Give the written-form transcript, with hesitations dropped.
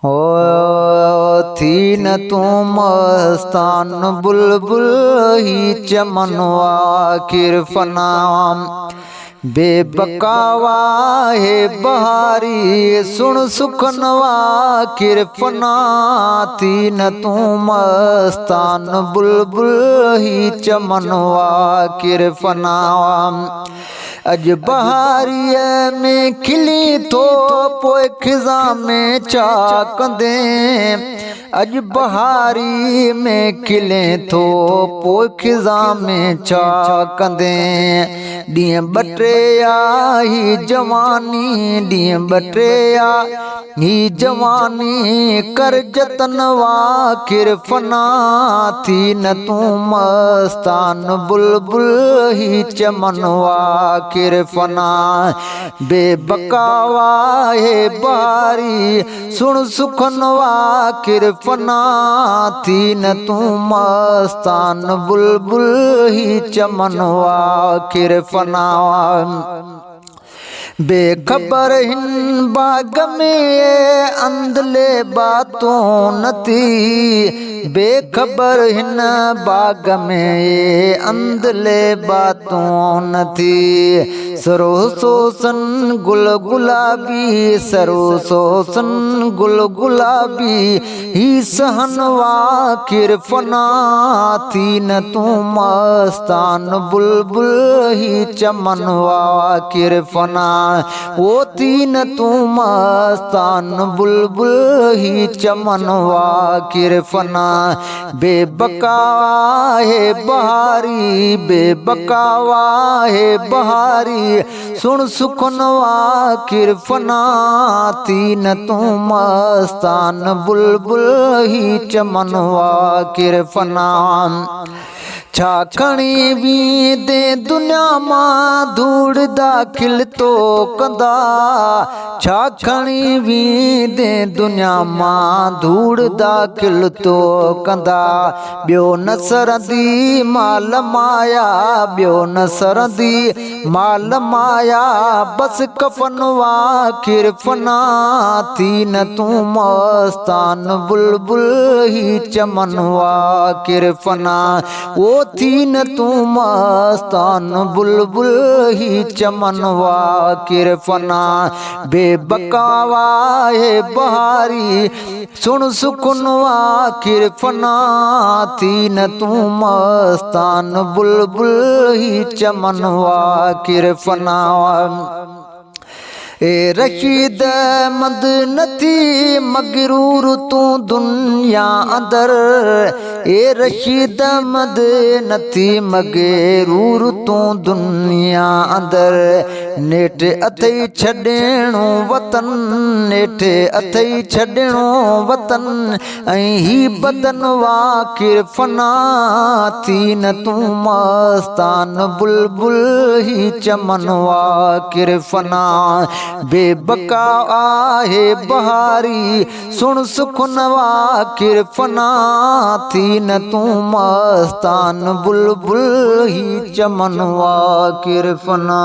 हो थी न तू मस्तान बुलबुल ही चमनवा किरफना बेबकावा है बहारी सुन सुखनवा किरफना थी न तू मस्तान बुलबुल ही चमनवा किरफना अज बहारीअ में खिली थो पोइ खिज़ा में चाकंदे अज बहारी में खिले थो पोइ खिज़ा में चाकंदे ॾींहं ॿ टे ही जवानी ॾींहं ॿ टे ही जवानी कर जतन वा किरफना थी न तू मस्तान बुलबुल ही चमन वा किरफना बेबकावा है बारी सुन सुखनवा किरफना थी न तू मस्तान बुलबुल ही चमनवा किरफना बेखबर हिन बाग में अंधले बातों न थी बेखबर हिन बाग में अंधले बातों न थी सरो सोसन गुल गुलाबी सरो सोसन गुल गुलाबी ही सहनवा किरफना थी न तू मस्तान बुलबुल ही चमनवा किरफना वो तीन तू मस्तान बुलबुल ही चमनवा किरफना बेबकावा है बहारी बेबकावा है बहारी सुन सुखनवा किरफना तीन तू मस्तान बुलबुल ही चमनवा किरफना छा खणी वी दे दुनिया मां धूड़ दाखिल तो कंदा छा खणी वी दे दुनिया मां धूड़ दाखिल तो कंदा ॿियो न सरंदी माल माया ॿियो न सरंदी माल माया बस कफनवा किरफना थी न तू मस्तान बुलबुल ही चमनवा किरफना वो थी न तू मस्तान बुलबुल ही चमनवा किरफना बेबकावा है बहारी सुन सुखनवा किरफना थी न तू मस्तान बुलबुल ही चमनवा किरफना ए रशीद मंद नथी मगरूर तू दुनिया अंदर ए रशीद मंद नथी मगरूर तू दुनिया अंदर नेठ अथई छॾणो वतन नेठ अथई छॾणो वतन ऐं ही बदन वा किरफना थी न तू मस्तान बुलबुल ही चमनवा किरफना बेबका आहे बहारी सुन सुखनवा किरफना थी न तू मस्तान बुलबुल ही चमनवा किरफना।